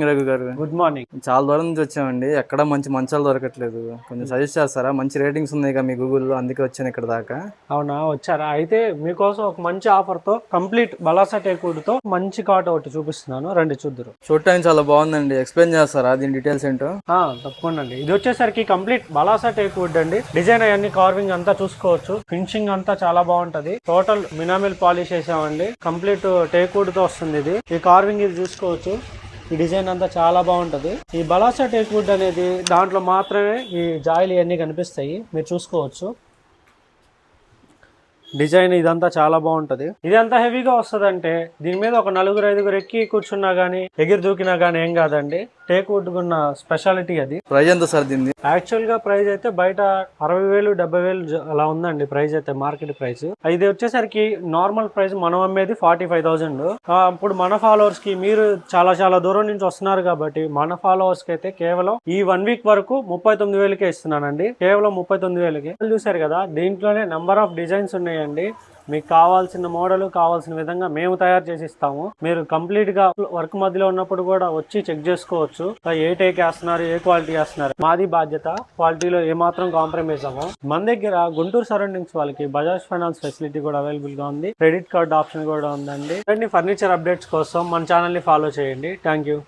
రఘు గారు, good morning. చాలా దూరం నుంచి వచ్చామండి. ఎక్కడ మంచి మంచాలు దొరకట్లేదు. కొంచెం సజెస్ట్ చేస్తారా? మంచి రేటింగ్స్ ఉన్నాయి మీ గూగుల్లో, అందుకే వచ్చాను ఇక్కడ దాకా. అవునా, వచ్చారా? అయితే మీకోసం ఒక మంచి ఆఫర్ తో కంప్లీట్ బలాసా టేక్వుడ్ తో మంచి కాట్ ఒకటి చూపిస్తున్నాను, రండి చూద్దురు. చూడటానికి చాలా బాగుందండి. ఎక్స్ప్లెయిన్ చేస్తారా దీని డీటెయిల్స్ ఏంటో? తప్పకుండా అండి. ఇది వచ్చేసరికి కంప్లీట్ బలాసా టేక్వుడ్ అండి. డిజైన్ అవన్నీ కార్వింగ్ అంతా చూసుకోవచ్చు. ఫినిషింగ్ అంతా చాలా బాగుంటది. టోటల్ మినామిల్ పాలిష్ వేసామండి. కంప్లీట్ టేక్వుడ్ తో వస్తుంది ఇది. ఈ కార్వింగ్ ఇది చూసుకోవచ్చు. ఈ డిజైన్ అంతా చాలా బాగుంటది. ఈ బలాసా టేక్వుడ్ అనేది దాంట్లో మాత్రమే ఈ జాయిలు ఇవన్నీ కనిపిస్తాయి, మీరు చూసుకోవచ్చు. డిజైన్ ఇదంతా చాలా బాగుంటది. ఇది ఎంత హెవీగా వస్తుంది అంటే దీని మీద ఒక 4-5 ఎక్కి కూర్చున్నా గానీ ఎగిరి దూకినా గానీ ఏం కాదండి. టేక్వుడ్ ఉన్న స్పెషాలిటీ అది. ప్రైస్ ఎంత సార్ దీన్ని? యాక్చువల్ గా ప్రైస్ అయితే బయట 60,000-70,000 అలా ఉందండి ప్రైస్ అయితే, మార్కెట్ ప్రైస్. ఇది వచ్చేసరికి నార్మల్ ప్రైస్ మనం అమ్మేది 45,000. ఇప్పుడు మన ఫాలోవర్స్ కి, మీరు చాలా దూరం నుంచి వస్తున్నారు కాబట్టి మన ఫాలోవర్స్ కి అయితే కేవలం ఈ 1 వీక్ వరకు 39,000కే ఇస్తున్నానండి. కేవలం 39,000కి. చూసారు కదా, దీంట్లోనే నెంబర్ ఆఫ్ డిజైన్స్ ఉన్నాయండి. మీకు కావాల్సిన మోడల్, కావాల్సిన విధంగా మేము తయారు చేసి ఇస్తాము. మీరు కంప్లీట్ గా వర్క్ మధ్యలో ఉన్నప్పుడు కూడా వచ్చి చెక్ చేసుకోవచ్చు. ఏ టేక్ వేస్తున్నారు, ఏ క్వాలిటీ వేస్తున్నారు. మాది బాధ్యత, క్వాలిటీలో ఏమాత్రం కాంప్రమైజ్ అవ్వం. మన దగ్గర గుంటూరు సరౌండింగ్స్ వాళ్ళకి బజాజ్ ఫైనాన్స్ ఫెసిలిటీ కూడా అవైలబుల్ గా ఉంది. క్రెడిట్ కార్డ్ ఆప్షన్ కూడా ఉందండి. ఫర్నిచర్ అప్డేట్స్ కోసం మన ఛానల్ ని ఫాలో చేయండి. Thank you.